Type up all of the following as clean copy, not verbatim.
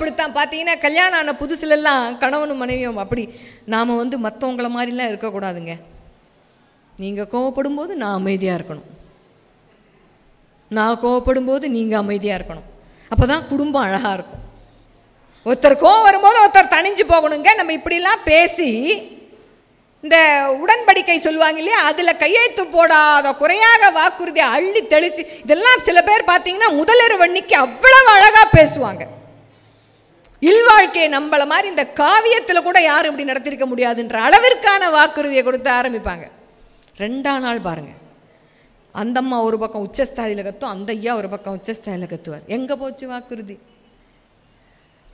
அப்படித்தான். பார்த்தீங்கன்னா கல்யாணம் ஆன புதுசுலெல்லாம் கணவனும் மனைவியும் அப்படி நாம் வந்து மற்றவங்கள மாதிரிலாம் இருக்கக்கூடாதுங்க. நீங்கள் கோவப்படும் போது நான் அமைதியாக இருக்கணும், நான் கோவப்படும் போது நீங்கள் அமைதியாக இருக்கணும். அப்போ தான் குடும்பம் அழகாக இருக்கும். ஒருத்தர் கோவம் வரும்போது ஒருத்தர் தணிஞ்சு போகணுங்க. நம்ம இப்படிலாம் பேசி இந்த உடன்படிக்கை சொல்லுவாங்க இல்லையா, அதில் கையெழுத்து போடாத குறையாக வாக்குறுதியை அள்ளி தெளிச்சு, இதெல்லாம் சில பேர் பார்த்தீங்கன்னா முதலிரவன்னிக்கு அவ்வளவு அழகாக பேசுவாங்க. இல்வாழ்க்கையை நம்மளை மாதிரி இந்த காவியத்தில் கூட யாரும் இப்படி நடத்திருக்க முடியாதுன்ற அளவிற்கான வாக்குறுதியை கொடுத்து ஆரம்பிப்பாங்க. 2ஆம் நாள் பாருங்கள், அந்த அம்மா ஒரு பக்கம் உச்சஸ்தாயில கத்தும், அந்த ஐயா ஒரு பக்கம் உச்சஸ்தாயில கத்துவார். எங்கே போச்சு வாக்குறுதி?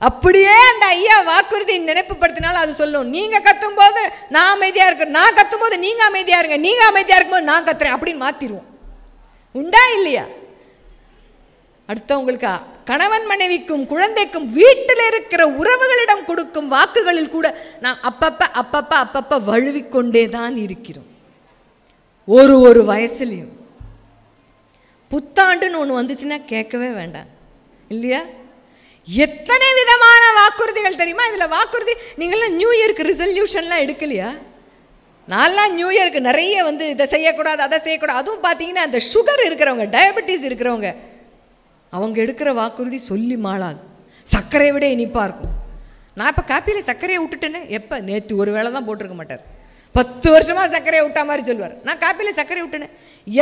அப்படியே அந்த ஐயா வாக்குறுதி நினைப்புப்படுத்தினாலும் அது சொல்லும், நீங்கள் கத்தும் போது நான் அமைதியாக இருக்கேன், நான் கத்தும் போது நீங்கள் அமைதியாக இருங்க, நீங்கள் அமைதியாக இருக்கும்போது நான் கத்துறேன் அப்படின்னு மாற்றிடுவோம். உண்டா இல்லையா? அடுத்தவங்களுக்கு கணவன் மனைவிக்கும் குழந்தைக்கும் வீட்டில் இருக்கிற உறவுகளிடம் கொடுக்கும் வாக்குகளில் கூட நான் அப்பப்ப வழுவிக்கொண்டே தான் இருக்கிறோம். ஒரு வயசுலையும் புத்தாண்டுன்னு ஒன்று வந்துச்சுன்னா கேட்கவே வேண்டாம் இல்லையா? எத்தனை விதமான வாக்குறுதிகள் தெரியுமா? இதில் வாக்குறுதி நீங்கள்லாம் நியூ இயருக்கு ரிசல்யூஷன்லாம் எடுக்கலையா? நான்லாம் நியூ இயருக்கு நிறைய வந்து இதை செய்யக்கூடாது அதை செய்யக்கூடாது. அதுவும் பார்த்தீங்கன்னா அந்த சுகர் இருக்கிறவங்க, டயபெட்டிஸ் இருக்கிறவங்க, அவங்க எடுக்கிற வாக்குறுதி சொல்லி மாளாது. சர்க்கரையை விட இனிப்பாக இருக்கும். நான் இப்போ காப்பியில் சர்க்கரையை விட்டுட்டேனே, எப்போ நேற்று ஒரு வேளை தான் போட்டிருக்க மாட்டார், 10 வருஷமாக சர்க்கரையை விட்டா மாதிரி சொல்லுவார். நான் காப்பியில் சர்க்கரை விட்டேனே,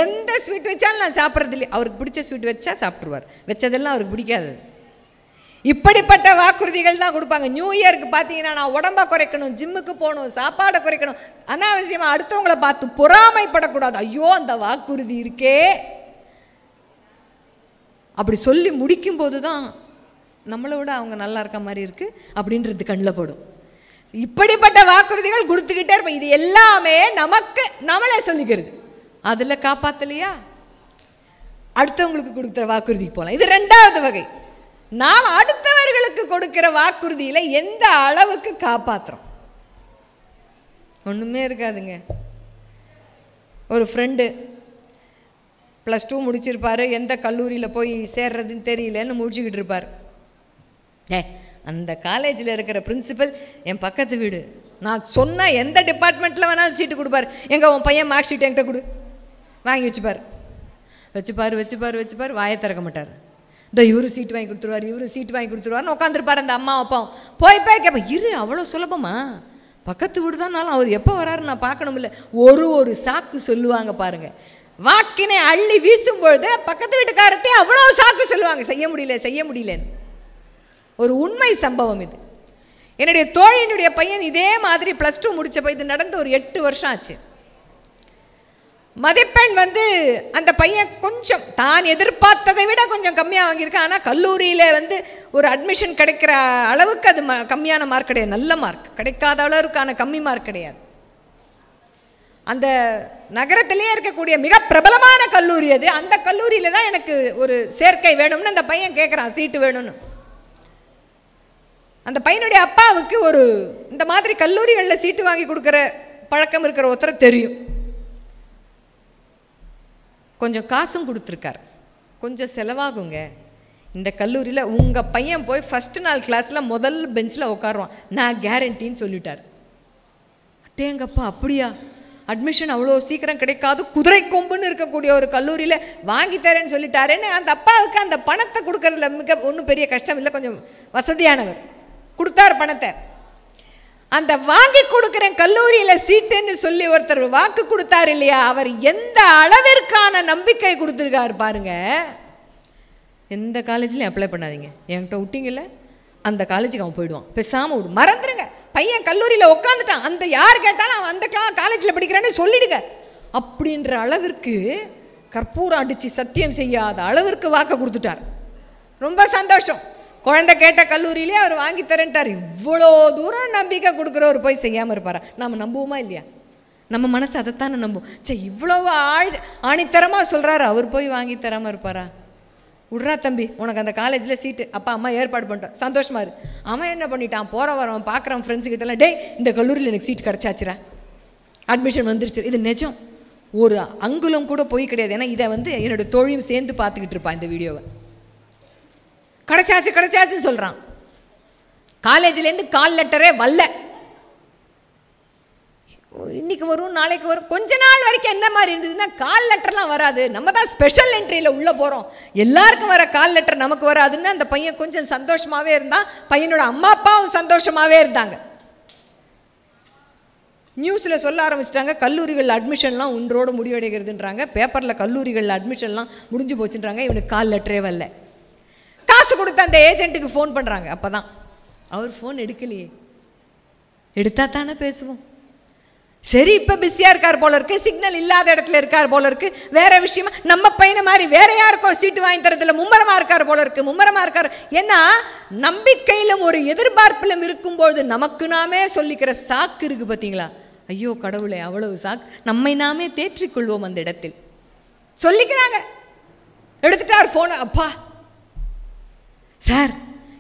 எந்த ஸ்வீட் வச்சாலும் நான் சாப்பிட்றது இல்லை. அவருக்கு பிடிச்ச ஸ்வீட் வச்சா சாப்பிட்ருவார், வச்சதெல்லாம் அவருக்கு பிடிக்காது. இப்படிப்பட்ட வாக்குறுதிகள் தான் கொடுப்பாங்க. நியூ இயருக்கு பார்த்தீங்கன்னா நான் உடம்பை குறைக்கணும், ஜிம்முக்கு போகணும், சாப்பாடை குறைக்கணும், அனாவசியமாக அடுத்தவங்களை பார்த்து பொறாமைப்படக்கூடாது. ஐயோ அந்த வாக்குறுதி இருக்கே, அப்படி சொல்லி முடிக்கும்போது தான் நம்மளை விட அவங்க நல்லா இருக்க மாதிரி இருக்குது அப்படின்றது கண்ணில் படும். இப்படிப்பட்ட வாக்குறுதிகள் கொடுத்துக்கிட்டே இருப்போம். இது எல்லாமே நமக்கு நம்மளே சொல்லிக்கிறது. அதில் காப்பாற்றலையா அடுத்தவங்களுக்கு கொடுக்குற வாக்குறுதிக்கு போகலாம். இது 2வது வகை. நாம் அடுத்தவர்களுக்கு கொடுக்கிற வாக்குறுதியில் எந்த அளவுக்கு காப்பாற்றுறோம்? ஒன்றுமே இருக்காதுங்க. ஒரு ஃப்ரெண்டு +2 முடிச்சிருப்பார், எந்த கல்லூரியில் போய் சேர்றதுன்னு தெரியலன்னு முடிச்சுக்கிட்டு இருப்பார். அந்த காலேஜில் இருக்கிற பிரின்சிபல் என் பக்கத்து வீடு, நான் சொன்னால் எந்த டிபார்ட்மெண்ட்டில் வேணாலும் சீட்டு கொடுப்பார். எங்கே உன் பையன் மார்க் ஷீட் என்கிட்ட கொடு, வாங்கி வச்சுப்பார், வாயை திறக்க மாட்டார். இந்த இவரு சீட்டு வாங்கி கொடுத்துருவார், இவரு சீட்டு வாங்கி கொடுத்துருவார்னு உட்காந்துருப்பார். அந்த அம்மா அப்பாவும் போய் கேட்பேன், இரு அவ்வளோ சுலபமா, பக்கத்து வீடு தான்னாலும் அவர் எப்போ வராரு நான் பார்க்கணும் இல்லை. ஒரு சாக்கு சொல்லுவாங்க பாருங்கள். வாக்கினை அள்ளி வீசும்பொழுது பக்கத்து வீட்டுக்காரர்கிட்டே அவ்வளோ சாக்கு சொல்லுவாங்க, செய்ய முடியலன்னு. ஒரு உண்மை சம்பவம் இது. என்னுடைய தோழியினுடைய பையன் இதே மாதிரி +2 முடிச்சப்போ, இது நடந்து ஒரு 8 வருஷம் ஆச்சு. மதிப்பெண் வந்து அந்த பையன் கொஞ்சம் தான் எதிர்பார்த்ததை விட கொஞ்சம் கம்மியாக வாங்கியிருக்கான். ஆனால் கல்லூரியில் வந்து ஒரு அட்மிஷன் கிடைக்கிற அளவுக்கு அது கம்மியான மார்க் கிடையாது, நல்ல மார்க். கிடைக்காத அளவுக்கான கம்மி மார்க் கிடையாது. அந்த நகரத்திலேயே இருக்கக்கூடிய மிக பிரபலமான கல்லூரி அது. அந்த கல்லூரியில் தான் எனக்கு ஒரு சேர்க்கை வேணும்னு அந்த பையன் கேட்குறான், சீட்டு வேணும்னு. அந்த பையனுடைய அப்பாவுக்கு ஒரு இந்த மாதிரி கல்லூரிகளில் சீட்டு வாங்கி கொடுக்குற பழக்கம் இருக்கிற ஒருத்தர் தெரியும். கொஞ்சம் காசும் கொடுத்துருக்கார். கொஞ்சம் செலவாகுங்க, இந்த கல்லூரியில் உங்கள் பையன் போய் ஃபஸ்ட்டு நாள் கிளாஸில் முதல் பெஞ்சில் உட்காருவான், நான் கேரண்டின்னு சொல்லிட்டார். அட்டேங்கப்பா அப்படியா, அட்மிஷன் அவ்வளோ சீக்கிரம் கிடைக்காது, குதிரை கொம்புன்னு இருக்கக்கூடிய ஒரு கல்லூரியில் வாங்கித்தரேன்னு சொல்லிட்டாருன்னு அந்த அப்பாவுக்கு அந்த பணத்தை கொடுக்கறதுல ஒன்றும் பெரிய கஷ்டம் இல்லை, கொஞ்சம் வசதியானவர். கொடுத்தார் பணத்தை. அந்த வாங்கி கொடுக்குறேன் கல்லூரியில் சீட்டுன்னு சொல்லி ஒருத்தர் வாக்கு கொடுத்தார் இல்லையா, அவர் எந்த அளவிற்கான நம்பிக்கை கொடுத்துருக்காரு பாருங்க. எந்த காலேஜ்லையும் அப்ளை பண்ணாதீங்க, என்கிட்ட விட்டிங்கல்ல அந்த காலேஜுக்கு அவன் போயிடுவான், பேசாமல் விடு, மறந்துடுங்க. பையன் கல்லூரியில் உட்காந்துட்டான், அந்த யார் கேட்டாலும் அவன் அந்த காலேஜில் படிக்கிறான்னு சொல்லிடுங்க அப்படின்ற அளவிற்கு கற்பூரம் அடித்து சத்தியம் செய்யாத அளவிற்கு வாக்கு கொடுத்துட்டார். ரொம்ப சந்தோஷம். குழந்தை கேட்ட கல்லூரியிலே அவர் வாங்கி தரேன்ட்டார். இவ்வளோ தூரம் நம்பிக்கை கொடுக்குறவர் போய் செய்யாமல் இருப்பாரா? நம்ம நம்புவோமா இல்லையா? நம்ம மனசு அதைத்தானே நம்பும். சரி, இவ்வளவு ஆணித்தரமாக சொல்கிறாரு, அவர் போய் வாங்கி தராமல் இருப்பாரா? விட்றா தம்பி, உனக்கு அந்த காலேஜில் சீட்டு அப்பா அம்மா ஏற்பாடு பண்ணிட்டோம், சந்தோஷமாக இரு. அவன் என்ன பண்ணிட்டான், போகிற வரவன் பார்க்குறான் ஃப்ரெண்ட்ஸுக்கிட்டலாம், டேய் இந்த கல்லூரியில் எனக்கு சீட் கிடச்சாச்சுரா, அட்மிஷன் வந்துருச்சு. இது நிஜம், ஒரு அங்குலம் கூட போய் கிடையாது. ஏன்னா இதை வந்து என்னோட தோழியும் சேர்ந்து பார்த்துக்கிட்டு இருப்பான் இந்த வீடியோவை. கிடைச்சாச்சுன்னு சொல்கிறான். காலேஜ்லேருந்து கால் லெட்டரே வரல. இன்னைக்கு வரும், நாளைக்கு வரும். கொஞ்ச நாள் வரைக்கும் என்ன மாதிரி இருந்ததுன்னா கால் லெட்டர்லாம் வராது, நம்ம தான் ஸ்பெஷல் என்ட்ரியில் உள்ளே போகிறோம், எல்லாருக்கும் வர கால் லெட்டர் நமக்கு வராதுன்னு அந்த பையன் கொஞ்சம் சந்தோஷமாகவே இருந்தான். பையனோட அம்மா அப்பாவும் சந்தோஷமாகவே இருந்தாங்க. நியூஸில் சொல்ல ஆரம்பிச்சிட்டாங்க, கல்லூரிகள் அட்மிஷன்லாம் ஒன்றோடு முடிவடைகிறதுன்றாங்க. பேப்பரில் கல்லூரிகள் அட்மிஷன்லாம் முடிஞ்சு போச்சுன்றாங்க. இவனுக்கு கால் லெட்டரே வரல. காசு கொடுத்து அந்த ஏஜென்ட்டுக்கு ஃபோன் பண்ணுறாங்க. அப்போ தான் அவர் ஃபோன் எடுக்கலையே, எடுத்தா தானே பேசுவோம். சரி, இப்போ பிஸியாக இருக்கார் போல இருக்கு, சிக்னல் இல்லாத இடத்துல இருக்கார் போல இருக்கு, வேற விஷயமா நம்ம பையனை மாதிரி வேற யாருக்கோ சீட்டு வாங்கி தரதுல மும்மரமா இருக்கார் போல இருக்கு, மும்மரமா இருக்கார். ஏன்னா நம்பிக்கையிலும் ஒரு எதிர்பார்ப்பிலும் இருக்கும்பொழுது நமக்கு நாமே சொல்லிக்கிற சாக்கு இருக்கு பார்த்தீங்களா? ஐயோ கடவுளே, அவ்வளவு சாக்கு, நம்மை நாமே தேற்றிக்கொள்வோம் அந்த இடத்தில். சொல்லிக்கிறாங்க. எடுத்துட்டார் ஃபோனை. அப்பா சார்,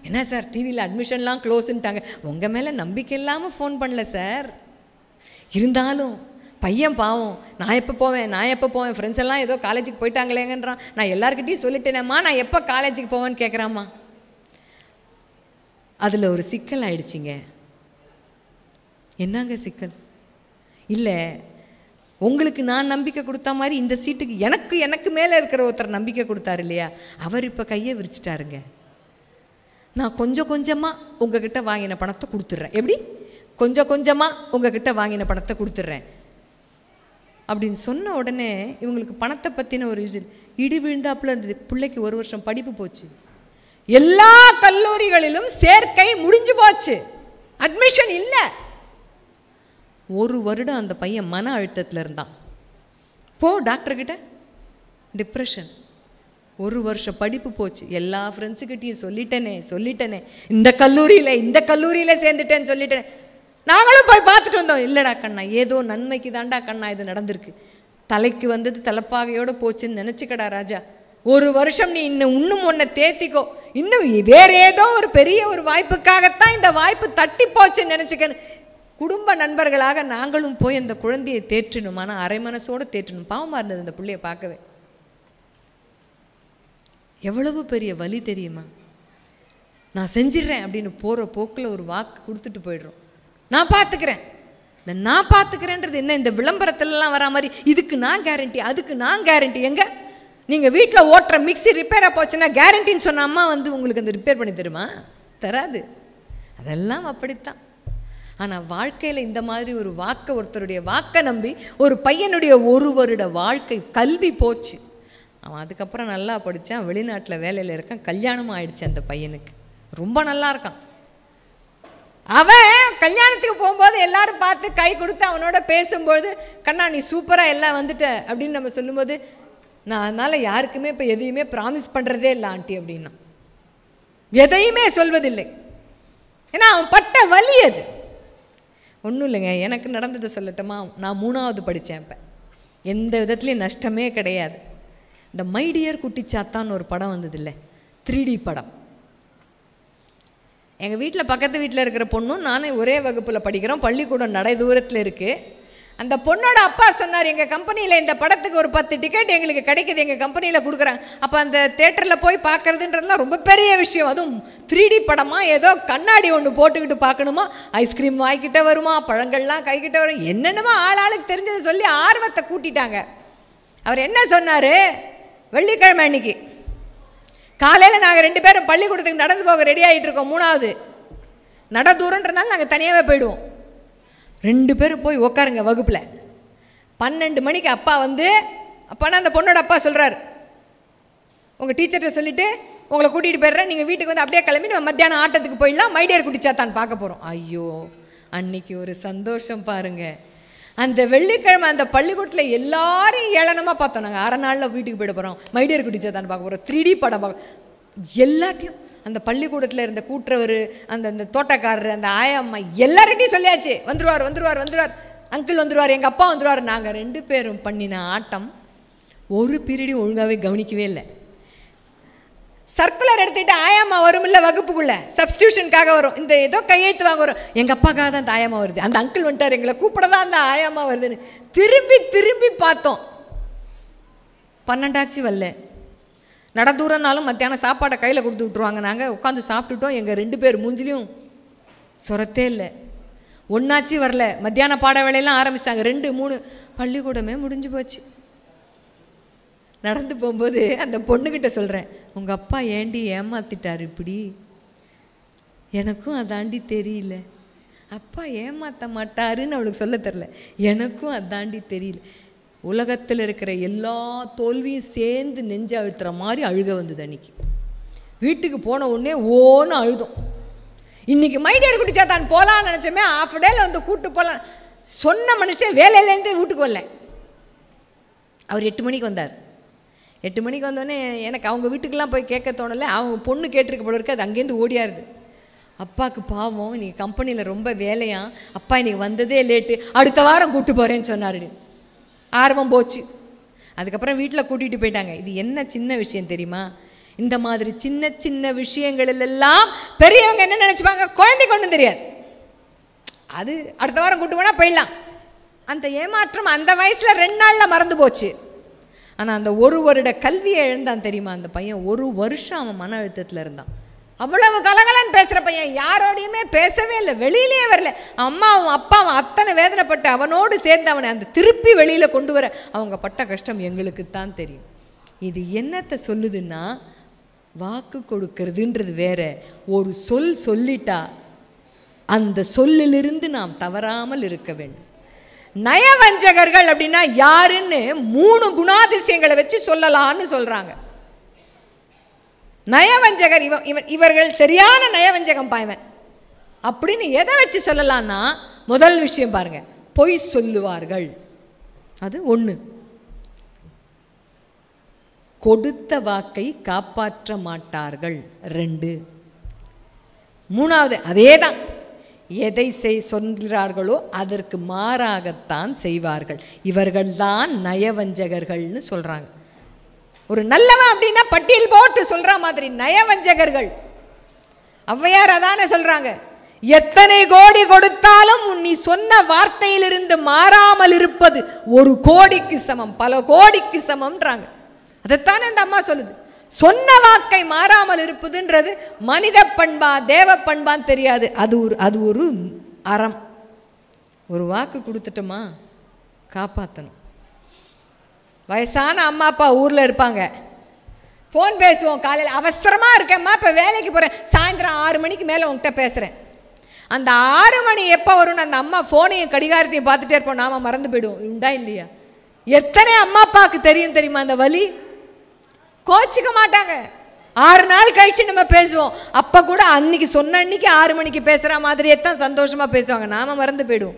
என்ன சார் டிவியில் அட்மிஷன்லாம் க்ளோஸ்ன்ட்டாங்க. உங்கள் மேலே நம்பிக்கை இல்லாமல் ஃபோன் பண்ணல சார், இருந்தாலும் பையன் பாவம், நான் எப்போ போவேன், ஃப்ரெண்ட்ஸ் எல்லாம் ஏதோ காலேஜுக்கு போயிட்டாங்களேங்கன்றான், நான் எல்லாருக்கிட்டையும் சொல்லிட்டேனேம்மா, நான் எப்போ காலேஜுக்கு போவேன்னு கேட்குறாம்மா. அதில் ஒரு சிக்கல் ஆயிடுச்சிங்க. என்னங்க சிக்கல்? இல்லை, உங்களுக்கு நான் நம்பிக்கை கொடுத்த மாதிரி இந்த சீட்டுக்கு எனக்கு மேலே இருக்கிற ஒருத்தர் நம்பிக்கை கொடுத்தாரு இல்லையா, அவர் இப்போ கையை விரிச்சிட்டாருங்க. நான் கொஞ்சம் கொஞ்சமாக உங்ககிட்ட வாங்கின பணத்தை கொடுத்துட்றேன். எப்படி? கொஞ்சம் கொஞ்சமாக உங்ககிட்ட வாங்கின பணத்தை கொடுத்துட்றேன் அப்படின்னு சொன்ன உடனே இவங்களுக்கு பணத்தை பற்றின ஒரு இடி விழுந்தாப்புல இருந்தது. பிள்ளைக்கு 1 வருஷம் படிப்பு போச்சு, எல்லா கல்லூரிகளிலும் சேர்க்கை முடிஞ்சு போச்சு, அட்மிஷன் இல்லை. 1 வருடம் அந்த பையன் மன அழுத்தத்தில் இருந்தான். டாக்டர்கிட்ட டிப்ரெஷன். 1 வருஷம் படிப்பு போச்சு. எல்லா ஃப்ரெண்ட்ஸுக்கிட்டையும் சொல்லிட்டேனே இந்த கல்லூரியில் சேர்ந்துட்டேன்னு சொல்லிட்டேன். நாங்களும் போய் பார்த்துட்டு வந்தோம். இல்லைடா கண்ணா, ஏதோ நன்மைக்கு தாண்டா கண்ணா இது நடந்திருக்கு, தலைக்கு வந்தது தலைப்பாகையோடு போச்சுன்னு நினச்சிக்கடா ராஜா. 1 வருஷம் நீ இன்னும் ஒன்றை தேத்திக்கோ, இன்னும் வேற ஏதோ ஒரு பெரிய ஒரு வாய்ப்புக்காகத்தான் இந்த வாய்ப்பு தட்டி போச்சுன்னு நினச்சிக்க. குடும்ப நண்பர்களாக நாங்களும் போய் அந்த குழந்தையை தேற்றணும். ஆனால் அரை மனசோடு தேற்றணும். பாவமாக இருந்தது அந்த பிள்ளையை பார்க்கவே. எவ்வளவு பெரிய வலி தெரியுமா? நான் செஞ்சிடறேன் அப்படின்னு போகிற போக்கில் ஒரு வாக்கு கொடுத்துட்டு போயிடுறோம். நான் பார்த்துக்கிறேன். இந்த நான் பார்த்துக்கிறேன்றது என்ன? இந்த விளம்பரத்துலலாம் வரா மாதிரி இதுக்கு நான் கேரண்டி, அதுக்கு நான் கேரண்டி. எங்கே நீங்கள் வீட்டில் ஓட்டுற மிக்சி ரிப்பேராக போச்சுன்னா கேரண்டின்னு சொன்ன அம்மா உங்களுக்கு அந்த ரிப்பேர் பண்ணி தருமா? தராது. அதெல்லாம் அப்படித்தான். ஆனால் வாழ்க்கையில் இந்த மாதிரி ஒரு வாக்கை, ஒருத்தருடைய வாக்கை நம்பி ஒரு பையனுடைய 1 வருட வாழ்க்கை கல்வி போச்சு. அவன் அதுக்கப்புறம் நல்லா படித்தான், வெளிநாட்டில் வேலையில் இருக்கான், கல்யாணமும் ஆயிடுச்சு அந்த பையனுக்கு, ரொம்ப நல்லா இருக்கான். அவன் கல்யாணத்துக்கு போகும்போது எல்லாரும் பார்த்து கை கொடுத்து அவனோட பேசும்போது, கண்ணா நீ சூப்பராக எல்லாம் வந்துட்ட அப்படின்னு நம்ம சொல்லும்போது, நான் அதனால் யாருக்குமே இப்போ எதையுமே ப்ராமிஸ் பண்ணுறதே இல்லை ஆண்டி அப்படின்னா, எதையுமே சொல்வதில்லை. ஏன்னா அவன் பட்ட வலி அது. ஒன்றும் இல்லைங்க, எனக்கு நடந்ததை சொல்லட்டுமா? நான் 3வது படித்தேன். இப்போ எந்த விதத்துலேயும் நஷ்டமே கிடையாது. இந்த மைடியர் குட்டிச்சாத்தான்னு ஒரு படம் வந்தது இல்லை, 3D படம். எங்கள் வீட்டில் பக்கத்து வீட்டில் இருக்கிற பொண்ணும் நானும் ஒரே வகுப்பில் படிக்கிறோம், பள்ளிக்கூடம் நடை தூரத்தில் இருக்குது. அந்த பொண்ணோட அப்பா சொன்னார், எங்கள் கம்பெனியில் இந்த படத்துக்கு ஒரு 10 டிக்கெட் எங்களுக்கு கிடைக்கிது, எங்கள் கம்பெனியில் கொடுக்குறாங்க. அப்போ அந்த தேட்டரில் போய் பார்க்குறதுன்றதுலாம் ரொம்ப பெரிய விஷயம். அதுவும் 3D படமாக, ஏதோ கண்ணாடி ஒன்று போட்டுக்கிட்டு பார்க்கணுமா, ஐஸ்கிரீம் வாய்க்கிட்ட வருமா, பழங்கள்லாம் கைக்கிட்ட வரும், என்னென்னமோ ஆளுக்கு தெரிஞ்சதை சொல்லி ஆர்வத்தை கூட்டிட்டாங்க. அவர் என்ன சொன்னார், வெள்ளிக்கிழமை அன்னைக்கு காலையில் நாங்கள் 2 பேரும் பள்ளிக்கூடத்துக்கு நடந்து போக ரெடி ஆகிட்டு இருக்கோம். 3வது நட தூரன்றதுனால நாங்கள் தனியாகவே போயிடுவோம். 2 பேரும் போய் உக்காருங்க வகுப்பில். 12 மணிக்கு அப்பா அப்பானா அந்த பொண்ணோட அப்பா சொல்கிறார், உங்கள் டீச்சர்கிட்ட சொல்லிவிட்டு உங்களை கூட்டிகிட்டு போயிடுறேன், நீங்கள் வீட்டுக்கு வந்து அப்படியே கிளம்பி நம்ம மத்தியானம் ஆட்டத்துக்கு போயிடலாம், மைடியர் குட்டிச்சாத்தான் பார்க்க போகிறோம். ஐயோ அன்னைக்கு ஒரு சந்தோஷம் பாருங்கள். அந்த வெள்ளிக்கிழமை அந்த பள்ளிக்கூடத்தில் எல்லாரையும் ஏளனமாக பார்த்தோம். நாங்கள் 1/2 நாளில் வீட்டுக்கு போயிட போகிறோம், மைடியர் குட்டிச்சாத்தான் பார்க்க போகிறோம், 3D படம் பார்க்க. எல்லாத்தையும் அந்த பள்ளிக்கூடத்தில் இருந்த கூட்டுறவர், அந்த தோட்டக்காரர், அந்த ஆயம்மா எல்லார்கிட்டையும் சொல்லியாச்சு, வந்துடுவார் அங்கிள் வந்துடுவார், எங்கள் அப்பா வந்துடுவார். நாங்கள் 2 பேரும் பண்ணின ஆட்டம் ஒரு பீரியடும் ஒழுங்காகவே கவனிக்கவே இல்லை. சர்க்குலர் எடுத்துகிட்டு ஆயாம்மா வரும் இல்லை வகுப்புக்குள்ளே, சப்ஸ்டியூஷனுக்காக வரும், இந்த ஏதோ கையெழுத்து வாங்க வரும், எங்கள் அப்பாக்காக தான் அந்த ஆயாம்மா வருது, அந்த அங்கிள் வந்துட்டார் எங்களை கூப்பிட தான் அந்த ஆயாம்மா வருதுன்னு திரும்பி பார்த்தோம். 12 வரல. நட தூரம்னாலும் மத்தியானம் சாப்பாடை கையில் கொடுத்து விட்ருவாங்க. நாங்கள் உட்காந்து சாப்பிட்டுட்டோம். எங்கள் 2 பேர் மூஞ்சிலையும் சொரத்தே இல்லை. ஒன்றாச்சு வரல. மத்தியான பாட வேலையெல்லாம் ஆரம்பிச்சிட்டாங்க. 2, 3 பள்ளிக்கூடமே முடிஞ்சு போச்சு. நடந்து போகும்போது அந்த பொண்ணுக்கிட்ட சொல்கிறேன், உங்கள் அப்பா ஏண்டி ஏமாத்திட்டார் இப்படி? எனக்கும் அதாண்டி தெரியல. அப்பா ஏமாற்ற மாட்டாருன்னு அவளுக்கு சொல்ல தெரில. எனக்கும் அதாண்டி தெரியல. உலகத்தில் இருக்கிற எல்லா தோல்வியும் சேர்ந்து நெஞ்சு அழுத்துற மாதிரி அழுக வந்தது அன்றைக்கி. வீட்டுக்கு போன உடனே ஓன்னு அழுதோம். இன்றைக்கி மைடியர் குடிச்சா தான் போகலான்னு நினச்சோமே, ஆஃப் டேயில் வந்து கூப்பிட்டு போகலாம் சொன்ன மனுஷன் வேலையிலேருந்து வீட்டுக்கு வரல. அவர் 8 மணிக்கு வந்தார். 8 மணிக்கு வந்தோடனே எனக்கு அவங்க வீட்டுக்கெல்லாம் போய் கேட்க தோணலை. அவங்க பொண்ணு கேட்டிருக்க போல இருக்கு. அது அங்கேருந்து ஓடியாருது. அப்பாவுக்கு பாவம், இன்றைக்கி கம்பெனியில் ரொம்ப வேலையா, அப்பா இன்றைக்கி வந்ததே லேட்டு, அடுத்த வாரம் கூப்பிட்டு போகிறேன்னு சொன்னார். ஆர்வம் போச்சு. அதுக்கப்புறம் வீட்டில் கூட்டிகிட்டு போயிட்டாங்க. இது என்ன சின்ன விஷயம் தெரியுமா? இந்த மாதிரி சின்ன சின்ன விஷயங்களெல்லாம் பெரியவங்க என்ன நினச்சிப்பாங்க, குழந்தைக்கு ஒன்றும் தெரியாது, அது அடுத்த வாரம் கூட்டு போனால் போயிடலாம். அந்த ஏமாற்றம் அந்த வயசில் 2 நாளில் மறந்து போச்சு. ஆனால் அந்த 1 வருட கல்வியை இழந்தான் தெரியுமா அந்த பையன். 1 வருஷம் அவன் மன அழுத்தத்தில் இருந்தான். அவ்வளவு கலகலன்னு பேசுகிற பையன், யாரோடையுமே பேசவே இல்லை, வெளியிலே வரல. அம்மாவும் அப்பாவும் அத்தனை வேதனைப்பட்டு அவனோடு சேர்ந்து அவனை அந்த திருப்பி வெளியில் கொண்டு வர அவங்க பட்ட கஷ்டம் எங்களுக்குத்தான் தெரியும். இது என்னத்தை சொல்லுதுன்னா, வாக்கு கொடுக்கறதுன்றது வேற. ஒரு சொல் சொல்லிட்டா அந்த சொல்லிலிருந்து நாம் தவறாமல் இருக்க வேண்டும். நயவஞ்சகர்கள் அப்படின்னா யாருன்னு 3 குணாதிசயங்களை வச்சு சொல்லலான்னு சொல்றாங்க. நயவஞ்சகர் இவர்கள் சரியான நயவஞ்சகம் பாய்வன் அப்படின்னு எதை வச்சு சொல்லலாம்னா, முதல் விஷயம் பாருங்க, பொய் சொல்லுவார்கள். அது 1. கொடுத்த வாக்கை காப்பாற்ற மாட்டார்கள். 2. 3வது அதேதான், எதை சொல்கிறார்களோ அதற்கு மாறாகத்தான் செய்வார்கள். இவர்கள்தான் நயவஞ்சகர்கள்னு சொல்றாங்க. ஒரு நல்லவன் அப்படின்னா பட்டியல் போட்டு சொல்ற மாதிரி நயவஞ்சகர்கள். ஔவையார் அதானே சொல்றாங்க, எத்தனை கோடி கொடுத்தாலும் நீ சொன்ன வார்த்தையிலிருந்து மாறாமல் இருப்பது 1 கோடிக்கு சமம், பல கோடிக்கு சமம்ன்றாங்க. அதைத்தானே அந்த அம்மா சொல்லுது. சொன்ன வாக்கை மாறாமல் இருப்பதுன்றது மனித பண்பா தேவ பண்பான்னு தெரியாது. அது ஒரு அறம். ஒரு வாக்கு கொடுத்துட்டோமா காப்பாற்றணும். வயசான அம்மா அப்பா ஊரில் இருப்பாங்க, ஃபோன் பேசுவோம். காலையில் அவசரமாக இருக்கேம்மா, இப்போ வேலைக்கு போகிறேன், சாயந்தரம் 6 மணிக்கு மேலே உங்கள்கிட்ட பேசுகிறேன். அந்த 6 மணி எப்போ வரும்னு அந்த அம்மா ஃபோனையும் கடிகாரத்தையும் பார்த்துட்டே இருப்போம். நாம் மறந்து போயிடுவோம். உண்டா இல்லையா? எத்தனை அம்மா அப்பாவுக்கு தெரியும் தெரியுமா அந்த வலி? கோச்சிக்க மாட்டாங்க. 6 நாள் கழிச்சு நம்ம பேசுவோம். அப்போ கூட அன்னைக்கு சொன்ன அன்னைக்கு 6 மணிக்கு பேசுகிற மாதிரியே தான் சந்தோஷமாக பேசுவாங்க. நாம் மறந்து போயிடுவோம்.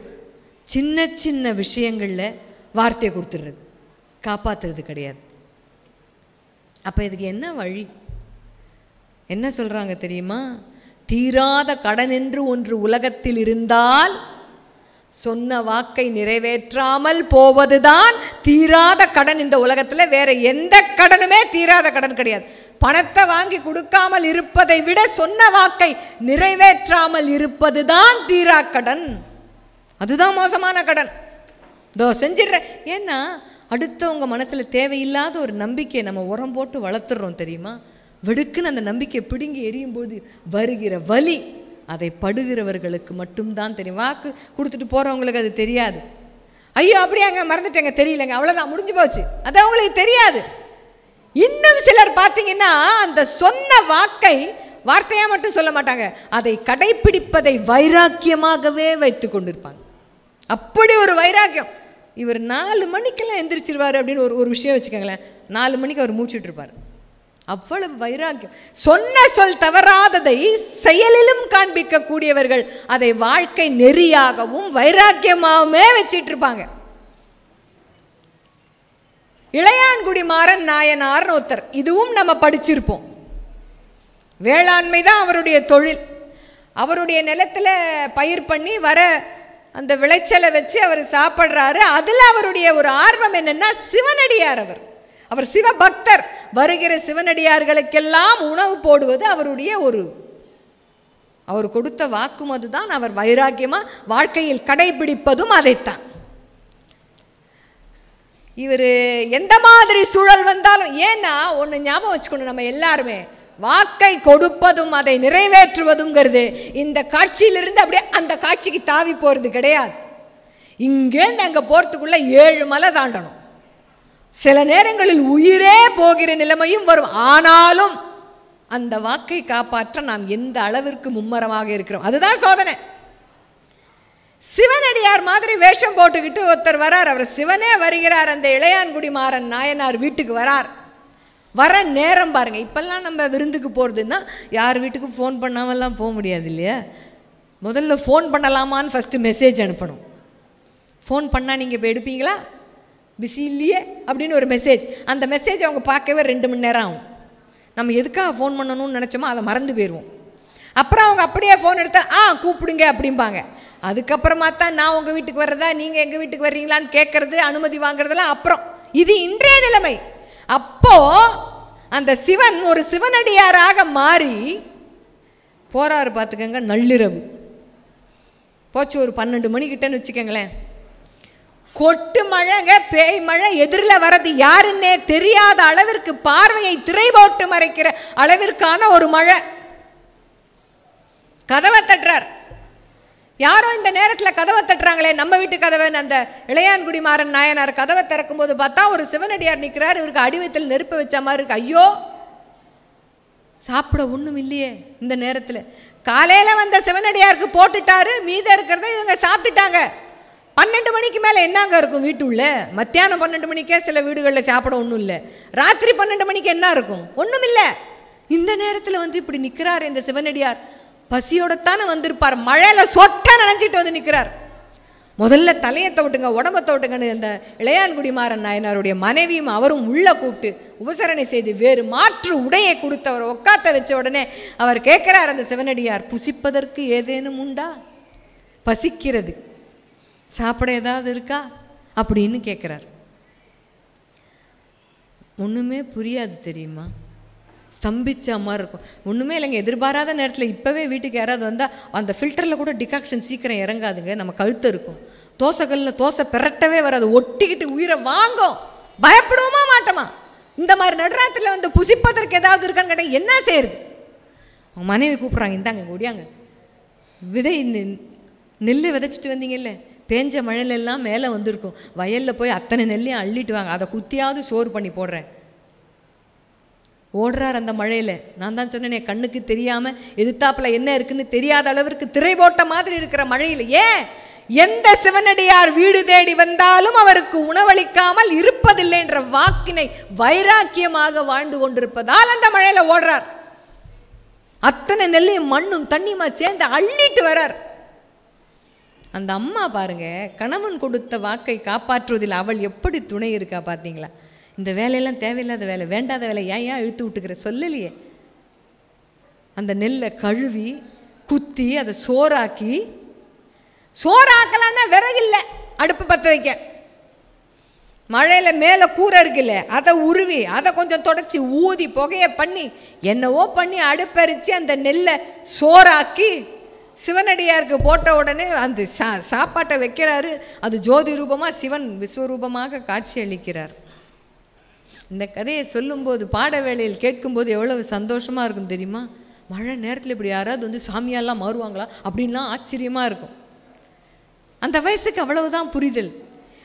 சின்ன சின்ன விஷயங்களில் வார்த்தையை கொடுத்துடுறது, காப்பாற்றுறது கிடையாது. அப்போ இதுக்கு என்ன வழி? என்ன சொல்கிறாங்க தெரியுமா? தீராத கடன் என்று ஒன்று உலகத்தில் இருந்தால் சொன்ன வாக்கை நிறைவேற்றாமல் போவதுதான் தீராத கடன். இந்த உலகத்தில் வேற எந்த கடனுமே தீராத கடன் கிடையாது. பணத்தை வாங்கி கொடுக்காமல் இருப்பதை விட சொன்ன வாக்கை நிறைவேற்றாமல் இருப்பதுதான் தீரா கடன். அதுதான் மோசமான கடன். இதோ செஞ்சிடுறேன். ஏன்னா அடுத்தவங்க மனசில் தேவையில்லாத ஒரு நம்பிக்கையை நம்ம உரம் போட்டு வளர்த்துறோம் தெரியுமா? வெடுக்குன்னு அந்த நம்பிக்கையை பிடுங்கி எரியும் போது வருகிற வலி அதை படுகிறவர்களுக்கு மட்டும்தான் தெரியும். வாக்கு கொடுத்துட்டு போகிறவங்களுக்கு அது தெரியாது. ஐயோ அப்படியாங்க, மறந்துட்டேங்க, தெரியலங்க, அவ்வளோதான், முடிஞ்சு போச்சு, அது அவங்களுக்கு தெரியாது. இன்னும் சிலர் பார்த்தீங்கன்னா அந்த சொன்ன வாக்கை வார்த்தையாக மட்டும் சொல்ல மாட்டாங்க, அதை கடைப்பிடிப்பதை வைராக்கியமாகவே வைத்து கொண்டிருப்பாங்க. அப்படி ஒரு வைராக்கியம். இவர் 4 மணிக்கெல்லாம் எந்திரிச்சிருவார் அப்படின்னு ஒரு விஷயம் வச்சுக்கோங்களேன். 4 மணிக்கு அவர் மூச்சுட்டு இருப்பார். அவ்வளவு வைராக்கியம். சொன்ன சொல் தவறாததை செயலிலும் காண்பிக்க கூடியவர்கள் அதை வாழ்க்கை நெறியாகவும் வைராக்கியமாகவுமே வச்சிட்டு இருப்பாங்க. இளையான்குடி மாறன் நாயனார்னு ஒருத்தர், இதுவும் நம்ம படிச்சிருப்போம். வேளாண்மை தான் அவருடைய தொழில். அவருடைய நிலத்தில் பயிர் பண்ணி வர அந்த விளைச்சலை வச்சு அவர் சாப்பிட்றாரு. அதில் அவருடைய ஒரு ஆர்வம் என்னன்னா, சிவனடியார். அவர் சிவபக்தர். வருகிற சிவனடியார்களுக்கெல்லாம் உணவு போடுவது அவருடைய அவர் கொடுத்த வாக்கும் அதுதான். அவர் வைராக்கியமாக வாழ்க்கையில் கடைபிடிப்பதும் அதைத்தான். இவர் எந்த மாதிரி சூழல் வந்தாலும், ஏன்னா ஒன்று ஞாபகம் வச்சுக்கணும், நம்ம எல்லாருமே வாக்கை கொடுப்பதும் அதை நிறைவேற்றுவதுங்கிறது இந்த காட்சியிலிருந்து அப்படியே அந்த காட்சிக்கு தாவி போகிறது கிடையாது. இங்கேருந்து அங்கே போகிறதுக்குள்ள 7 மலை தாண்டணும். சில நேரங்களில் உயிரே போகிற நிலைமையும் வரும். ஆனாலும் அந்த வாக்கை காப்பாற்ற நாம் எந்த அளவிற்கு மும்மரமாக இருக்கிறோம், அதுதான் சோதனை. சிவனடியார் மாதிரி வேஷம் போட்டுக்கிட்டு ஒருத்தர் வரார். அவர் சிவனே வருகிறார். அந்த இளையான்குடி மாறன் நாயனார் வீட்டுக்கு வரார். வர நேரம் பாருங்க. இப்பெல்லாம் நம்ம விருந்துக்கு போகிறதுன்னா யார் வீட்டுக்கும் ஃபோன் பண்ணாமல்லாம் போக முடியாது இல்லையா? முதல்ல ஃபோன் பண்ணலாமான்னு ஃபஸ்ட்டு மெசேஜ் அனுப்பணும். ஃபோன் பண்ணால் நீங்கள் இப்போ எடுப்பீங்களா? பிஸி இல்லையே அப்படின்னு ஒரு மெசேஜ். அந்த மெசேஜ் அவங்க பார்க்கவே 2 மணி நேரம் ஆகும். நம்ம எதுக்காக ஃபோன் பண்ணணும்னு நினச்சோமோ அதை மறந்து போயிடுவோம். அப்புறம் அவங்க அப்படியே ஃபோன் எடுத்தால் கூப்பிடுங்க அப்படிம்பாங்க. அதுக்கப்புறமா தான் நான் உங்கள் வீட்டுக்கு வர்றதா, நீங்கள் எங்கள் வீட்டுக்கு வர்றீங்களான்னு கேட்குறது, அனுமதி வாங்குறதெல்லாம் அப்புறம். இது இன்றைய நிலைமை. அப்போ அந்த சிவன் ஒரு சிவனடியாராக மாறி போறாரு. பார்த்துக்கங்க, நள்ளிரவு போச்சு, ஒரு 12 மணிக்கிட்டன்னு வச்சுக்கோங்களேன். கொட்டு மழைங்க, பேய் மழை. எதிரில் வர்றது யாருன்னே தெரியாத அளவிற்கு, பார்வையை திரை போட்டு மறைக்கிற அளவிற்கான ஒரு மழை. கதவை தட்டுறார். யாரோ இந்த நேரத்தில் கதவை தட்டுறாங்களே, நம்ம வீட்டு கதவை. அந்த இளையான்குடி மாறன் நாயனார் கதவை திறக்கும் போது பார்த்தா ஒரு சிவனடியார் நிற்கிறார். இவருக்கு அடிவத்தில் நெருப்ப வச்ச மாதிரி இருக்கு. ஐயோ, சாப்பிட ஒன்றும் இல்லையே இந்த நேரத்தில். காலையில் வந்த சிவனடியாருக்கு போட்டுட்டாரு, மீதம் இருக்கிறத இவங்க சாப்பிட்டுட்டாங்க. 12 மணிக்கு மேலே என்னங்க இருக்கும் வீட்டுள்ள? மத்தியானம் 12 மணிக்கே சில வீடுகளில் சாப்பிட ஒன்றும் இல்லை. ராத்திரி 12 மணிக்கு என்ன இருக்கும்? ஒன்றும் இல்லை. இந்த நேரத்தில் வந்து இப்படி நிற்கிறார் இந்த சிவனடியார். பசியோடத்தானே வந்திருப்பார். மழையில் சொட்ட நினைச்சிட்டு வந்து நிற்கிறார். முதல்ல தலையை தவிட்டுங்க, உடம்பை தவிட்டுங்கன்னு அந்த இளையான்குடி மாறன் நாயனாருடைய மனைவியும் அவரும் உள்ளே கூப்பிட்டு உபசரணை செய்து வேறு மாற்று உடையை கொடுத்து அவர் உட்காத்த வச்ச உடனே அவர் கேட்குறார் அந்த சிவனடியார், புசிப்பதற்கு ஏதேனும் உண்டா? பசிக்கிறது, சாப்பிட ஏதாவது இருக்கா அப்படின்னு கேட்குறார். ஒன்றுமே புரியாது தெரியுமா, ஸ்தம்பிச்ச மாதிரி இருக்கும். ஒன்றுமே இல்லைங்க. எதிர்பாராத நேரத்தில் இப்போவே வீட்டுக்கு யாராவது வந்தால் அந்த ஃபில்டரில் கூட டிகாக்ஷன் சீக்கிரம் இறங்காதுங்க. நம்ம கழுத்து இருக்கும். தோசைக்கல்லில் தோசை பெரட்டவே வராது, ஒட்டிக்கிட்டு உயிரை வாங்கும். பயப்படுவோமா மாட்டோமா? இந்த மாதிரி நடுராத்திரில் வந்து புசிப்பதற்கு ஏதாவது இருக்கான்னு கேட்டால் என்ன செய்யுது? அவங்க மனைவி கூப்பிட்றாங்க, இந்தாங்க ஒடியாங்க, விதை நெல் விதைச்சிட்டு வந்தீங்கல்ல, பேஞ்ச மழையிலெல்லாம் மேலே வந்திருக்கும், வயலில் போய் அத்தனை நெல்லையும் அள்ளிட்டு வாங்க, அதை குத்தியாவது சோறு பண்ணி போடுறேன். ஓடுறார் அந்த மழையில். நான் தான் சொன்னேனே, கண்ணுக்கு தெரியாமல் எதிர்த்தாப்பில் என்ன இருக்குன்னு தெரியாத அளவிற்கு திரை போட்ட மாதிரி இருக்கிற மழையில். ஏன் எந்த சிவனடியார் வீடு தேடி வந்தாலும் அவருக்கு உணவளிக்காமல் இருப்பதில்லை என்ற வாக்கினை வைராக்கியமாக வாழ்ந்து கொண்டிருப்பதால் அந்த மழையில் ஓடுறார். அத்தனை நெல்லையும் மண்ணும் தண்ணியுமா சேர்ந்து அள்ளிட்டு வரார். அந்த அம்மா பாருங்க, கணவன் கொடுத்த வாக்கை காப்பாற்றுவதில் அவள் எப்படி துணை இருக்கா பார்த்தீங்களா? இந்த வேலையெல்லாம் தேவையில்லாத வேலை, வேண்டாத வேலை ஏன் இழுத்து விட்டுக்கிற சொல்லலையே. அந்த நெல்லை கழுவி குத்தி அதை சோறாக்கி, சோறாக்கலான்னா விறகில்லை அடுப்பு பற்ற வைக்க, மழையில் மேலே கூரை இருக்குல்ல அதை உருவி அதை கொஞ்சம் தொடச்சி ஊதி புகையை பண்ணி என்னவோ பண்ணி அடுப்பரித்து அந்த நெல்லை சோறாக்கி சிவனடியாருக்கு போட்ட உடனே அந்த சாப்பாட்டை வைக்கிறாரு. அது ஜோதி ரூபமாக சிவன் விஸ்வரூபமாக காட்சி அளிக்கிறார். இந்த கதையை சொல்லும்போது பாட வேளையில் கேட்கும்போது எவ்வளவு சந்தோஷமாக இருக்கும் தெரியுமா? மழை நேரத்தில் இப்படி யாராவது வந்து சாமியாலாம் மாறுவாங்களா அப்படின்லாம் ஆச்சரியமாக இருக்கும். அந்த வயசுக்கு அவ்வளவுதான் புரிதல்.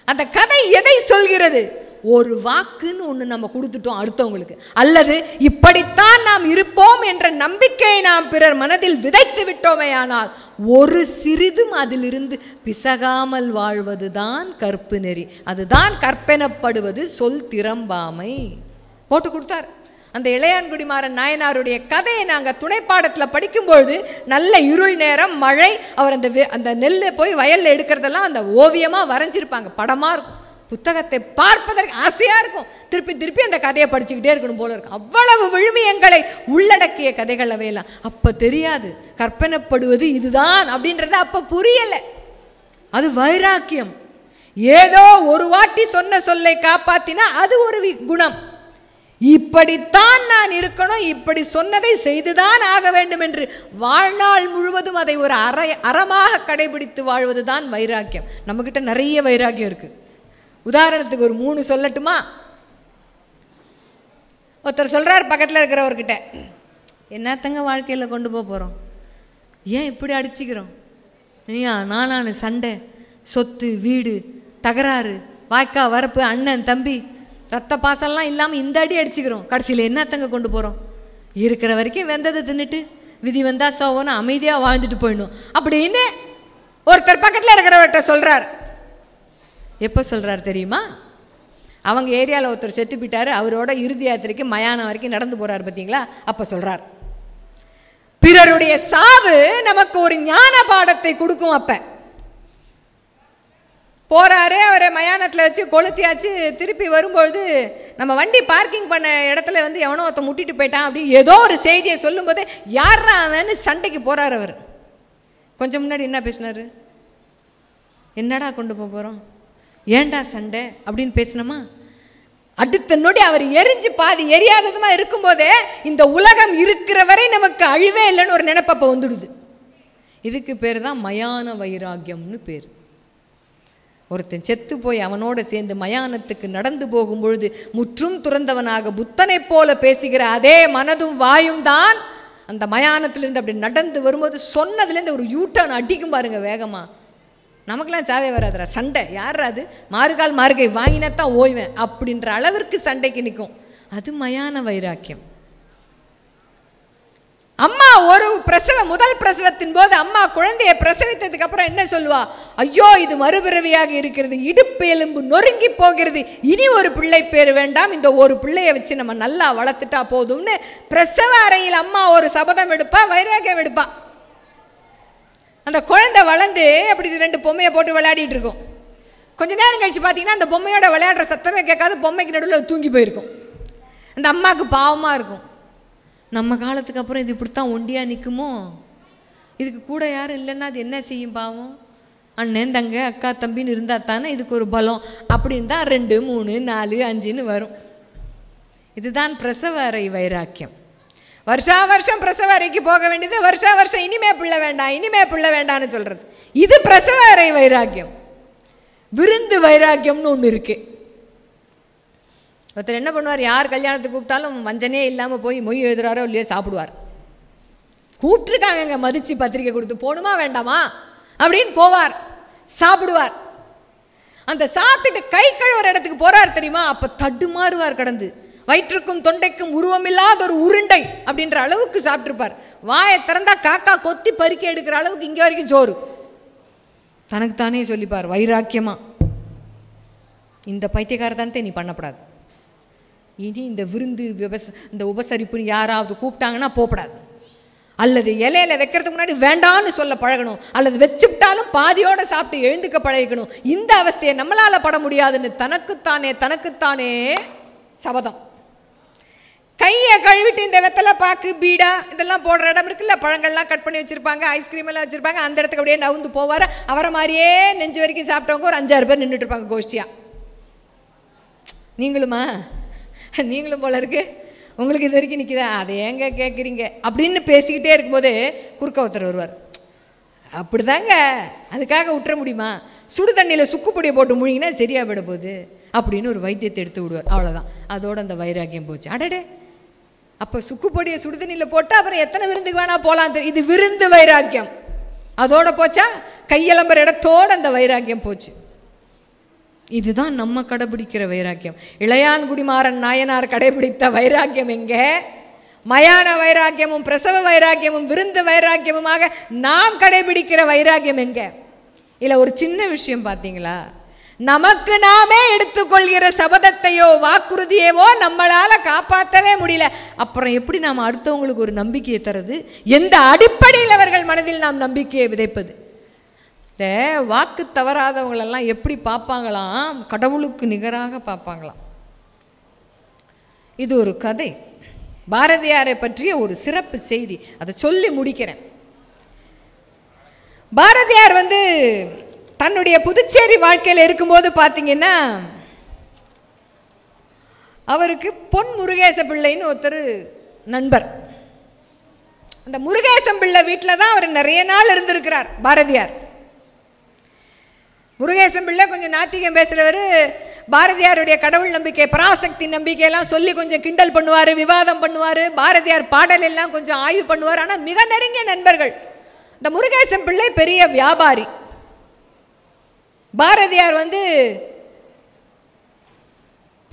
அந்த கதை எதை சொல்கிறது? ஒரு வாக்குன்னு ஒன்று நம்ம கொடுத்துட்டோம் அடுத்தவங்களுக்கு, அல்லது இப்படித்தான் நாம் இருப்போம் என்ற நம்பிக்கையை நாம் பிறர் மனதில் விதைத்து விட்டோமே, ஆனால் ஒரு சிறிதும் அதிலிருந்து பிசகாமல் வாழ்வதுதான் கற்பு நெறி, அதுதான் கற்பெனப்படுவது சொல் திறம்பாமை. போட்டு கொடுத்தார். அந்த இளையான்குடி மாறன் நாயனாருடைய கதையை நாங்கள் துணைப்பாடத்தில் படிக்கும்பொழுது நல்ல இருள் நேரம், மழை, அவர் அந்த நெல்லை போய் வயலில் எடுக்கிறதெல்லாம் அந்த ஓவியமாக வரைஞ்சிருப்பாங்க, படமாக இருக்கும். புத்தகத்தை பார்ப்பதற்கு ஆசையாக இருக்கும். திருப்பி திருப்பி அந்த கதையை படிச்சுக்கிட்டே இருக்கணும் போல இருக்கும். அவ்வளவு விழுமியங்களை உள்ளடக்கிய கதைகள் அவையெல்லாம். அப்போ தெரியாது கற்பனைப்படுவது இதுதான் அப்படின்றது, அப்போ புரியலை. அது வைராக்கியம். ஏதோ ஒரு வாட்டி சொன்ன சொல்லை காப்பாற்றினா அது ஒரு குணம். இப்படித்தான் நான் இருக்கணும், இப்படி சொன்னதை செய்துதான் ஆக வேண்டும் என்று வாழ்நாள் முழுவதும் அதை ஒரு அறமாக கடைபிடித்து வாழ்வதுதான் வைராக்கியம். நம்மக்கிட்ட நிறைய வைராக்கியம் இருக்குது. உதாரணத்துக்கு ஒரு 3 சொல்லட்டுமா? ஒருத்தர் சொல்கிறார் பக்கத்தில் இருக்கிறவர்கிட்ட, என்னத்தங்க வாழ்க்கையில் கொண்டு போகிறோம்? ஏன் இப்படி அடிச்சுக்கிறோம்? நானானு சண்டை, சொத்து, வீடு, தகராறு, வாய்க்கா வரப்பு, அண்ணன் தம்பி, ரத்த பாசம்லாம் இல்லாமல் இந்த அடி அடிச்சுக்கிறோம். கடைசியில் என்னத்தங்க கொண்டு போகிறோம்? இருக்கிற வரைக்கும் வெந்ததை தின்னுட்டு விதி வந்தால் சோவன்னு அமைதியாக வாழ்ந்துட்டு போயிடணும் அப்படின்னு ஒருத்தர் பக்கத்தில் இருக்கிறவர்கிட்ட சொல்கிறார். எப்போ சொல்கிறார் தெரியுமா? அவங்க ஏரியாவில் ஒருத்தர் செத்து போயிட்டார். அவரோட இறுதி யாத்திரைக்கு மயானம் வரைக்கும் நடந்து போகிறார். பார்த்தீங்களா? அப்போ சொல்கிறார், பிறருடைய சாவு நமக்கு ஒரு ஞான பாடத்தை கொடுக்கும். அப்போ போகிறாரு, அவரை மயானத்தில் வச்சு கொளுத்தியாச்சு. திருப்பி வரும்பொழுது நம்ம வண்டி பார்க்கிங் பண்ண இடத்துல வந்து எவனோ ஒருத்த முட்டிட்டு போயிட்டான் அப்படின்னு ஏதோ ஒரு செய்தியை சொல்லும்போது யாரா அவன்னு சண்டைக்கு போகிறார். அவர் கொஞ்சம் முன்னாடி என்ன பேசினார்? என்னடா கொண்டு போகிறோம், ஏண்டா சண்டை அப்படின்னு பேசினோமா? அடுத்த நொடி அவர் எரிஞ்சு பாதி எரியாததுமா இருக்கும்போதே இந்த உலகம் இருக்கிற வரை நமக்கு அழிவே இல்லைன்னு ஒரு நினைப்பப்ப வந்துடுது. இதுக்கு பேர் தான் மயான வைராக்கியம்னு பேர். ஒருத்தன் செத்து போய் அவனோட சேர்ந்து மயானத்துக்கு நடந்து போகும்பொழுது முற்றும் துறந்தவனாக புத்தனை போல பேசுகிற அதே மனதும் வாயும் தான் அந்த மயானத்திலிருந்து அப்படி நடந்து வரும்போது சொன்னதுலேருந்து ஒரு யூட்டர்ன் அடிக்கும் பாருங்க வேகமா. நமக்கெல்லாம் சாவே வராதுரா, சண்டை யாரா அது, மாறுகால் மாறுகை வாங்கினத்தான் ஓய்வேன் அப்படின்ற அளவிற்கு சண்டைக்கு நிற்கும். அது மயான வைராக்கியம். அம்மா ஒரு முதல் பிரசவத்தின் போது அம்மா குழந்தையை பிரசவித்ததுக்கு அப்புறம் என்ன சொல்லுவா? ஐயோ இது மறுபிறவியாக இருக்கிறது, இடுப்பு எலும்பு நொறுங்கி போகிறது, இனி ஒரு பிள்ளை பேர் வேண்டாம், இந்த ஒரு பிள்ளையை வச்சு நம்ம நல்லா வளர்த்துட்டா போதும்னு பிரசவ அறையில் அம்மா ஒரு சபதம் எடுப்பா, வைராக்கியம் எடுப்பா. அந்த குழந்தை வளர்ந்து அப்படி 2 பொம்மையை போட்டு விளையாடிட்டு இருக்கும். கொஞ்ச நேரம் கழிச்சு பார்த்தீங்கன்னா அந்த பொம்மையோட விளையாடுற சத்தமே கேட்காது, பொம்மைக்கு நடுவில் தூங்கி போயிருக்கும். அந்த அம்மாவுக்கு பாவமாக இருக்கும். நம்ம காலத்துக்கு அப்புறம் இது இப்படித்தான் ஒண்டியாக நிற்குமோ, இதுக்கு கூட யாரும் இல்லைன்னா அது என்ன செய்யும் பாவம்? அண்ணன் தங்க அக்கா தம்பின்னு இருந்தால் தானே இதுக்கு ஒரு பலம். அப்படின்னு தான் 2, 3, 4, 5ன்னு வரும். இதுதான் பிரசவ அறை வைராக்கியம். வருஷா வருஷம் பிரசவ அறைக்கு போக வேண்டியது, வருஷா வருஷம் இனிமே பிள்ளை வேண்டாம் இனிமே பிள்ளை வேண்டான்னு சொல்கிறது. இது பிரசவ அறை வைராக்கியம். விருந்து வைராக்கியம்னு ஒன்று இருக்குது. ஒருத்தர் என்ன பண்ணுவார், யார் கல்யாணத்துக்கு கூப்பிட்டாலும் வஞ்சனே இல்லாமல் போய் மொய் எழுதுறாரோ இல்லையோ சாப்பிடுவார். கூப்பிட்டுருக்காங்க மதிச்சு பத்திரிக்கை கொடுத்து போகணுமா வேண்டாமா அப்படின்னு போவார், சாப்பிடுவார். அந்த சாப்பிட்டுட்டு கை கழுவுற இடத்துக்கு போகிறார் தெரியுமா, அப்போ தடுமாறுவார். கடந்து வயிற்றுக்கும் தொண்டைக்கும் உருவமில்லாத ஒரு உருண்டை அப்படின்ற அளவுக்கு சாப்பிட்ருப்பார். வாயை திறந்தா காக்கா கொத்தி பறிக்க எடுக்கிற அளவுக்கு இங்கே வரைக்கும் சோறு. தனக்குத்தானே சொல்லிப்பார் வைராக்கியமா, இந்த பைத்தியக்காரத்தானே நீ பண்ணப்படாது, இனி இந்த விருந்து இந்த உபசரிப்புன்னு யாராவது கூப்பிட்டாங்கன்னா போகப்படாது, அல்லது இலையில வைக்கிறதுக்கு முன்னாடி வேண்டான்னு சொல்ல பழகணும், அல்லது வச்சுவிட்டாலும் பாதியோடு சாப்பிட்டு எழுந்துக்க பழகிக்கணும். இந்த அவஸ்தையை நம்மளால் பட முடியாதுன்னு தனக்குத்தானே சபதம். கையை கழுவிட்டு இந்த வெத்தலை பாக்கு பீடா இதெல்லாம் போடுற இடம் இருக்குல்ல, பழங்கள்லாம் கட் பண்ணி வச்சுருப்பாங்க, ஐஸ்கிரீம் எல்லாம் வச்சுருப்பாங்க, அந்த இடத்துக்கு அப்படியே நவுந்து போவார். அவரை மாதிரியே நெஞ்சு வரைக்கும் சாப்பிட்டவங்க ஒரு 5-6 பேர் நின்றுட்டு இருப்பாங்க கோஷ்டியாக. நீங்களும் போல இருக்கு, உங்களுக்கு இது வரைக்கும் நிற்கிதா, அதை ஏங்க கேட்குறீங்க அப்படின்னு பேசிக்கிட்டே இருக்கும்போது குறுக்க ஒருத்தர் வருவார். அப்படிதாங்க, அதுக்காக விட்டுற முடியுமா, சுடு தண்ணியில் சுக்கு பொடியை போட்டு முழுங்கினா சரியா விட போகுது அப்படின்னு ஒரு வைத்தியத்தை எடுத்து விடுவார். அவ்வளோதான், அதோட அந்த வைராக்கியம் போச்சு. அடடே, அப்போ சுக்கு பொடியை சுடு தண்ணியில் போட்டால் அப்புறம் எத்தனை விருந்துக்கு வேணா போகலாம் தெரியும். இது விருந்து வைராக்கியம். அதோட போச்சா, கையலம்புற இடத்தோடு அந்த வைராக்கியம் போச்சு. இதுதான் நம்ம கடைபிடிக்கிற வைராக்கியம். இளையான்குடிமாறன் நாயனார் கடைபிடித்த வைராக்கியம் எங்கே? மயான வைராக்கியமும் பிரசவ வைராக்கியமும் விருந்து வைராக்கியமுமாக நாம் கடைபிடிக்கிற வைராக்கியம் எங்கே? இல்லை, ஒரு சின்ன விஷயம் பார்த்தீங்களா, நமக்கு நாமே எடுத்துக்கொள்கிற சபதத்தையோ வாக்குறுதியவோ நம்மளால காப்பாற்றவே முடியல, அப்புறம் எப்படி நாம் அடுத்தவங்களுக்கு ஒரு நம்பிக்கையை தருது? எந்த அடிப்படையில் அவர்கள் மனதில் நாம் நம்பிக்கையை விதைப்பது? இந்த வாக்கு தவறாதவங்களெல்லாம் எப்படி பார்ப்பாங்களாம், கடவுளுக்கு நிகராக பார்ப்பாங்களாம். இது ஒரு கதை, பாரதியாரை பற்றிய ஒரு சிறப்பு செய்தி, அதை சொல்லி முடிக்கிறேன். பாரதியார் தன்னுடைய புதுச்சேரி வாழ்க்கையில் இருக்கும்போது பார்த்தீங்கன்னா அவருக்கு பொன் முருகேச பிள்ளைன்னு ஒருத்தர் நண்பர். அந்த முருகேசம் பிள்ளை வீட்டில் தான் அவர் நிறைய நாள் இருந்திருக்கிறார் பாரதியார். முருகேசம் பிள்ளை கொஞ்சம் நாத்திகம் பேசுகிறவர், பாரதியாருடைய கடவுள் நம்பிக்கை, பராசக்தி நம்பிக்கையெல்லாம் சொல்லி கொஞ்சம் கிண்டல் பண்ணுவார், விவாதம் பண்ணுவார். பாரதியார் பாடல் எல்லாம் கொஞ்சம் ஆய்வு பண்ணுவார். ஆனால் மிக நெருங்கிய நண்பர்கள். இந்த முருகேசன் பிள்ளை பெரிய வியாபாரி. பாரதியார்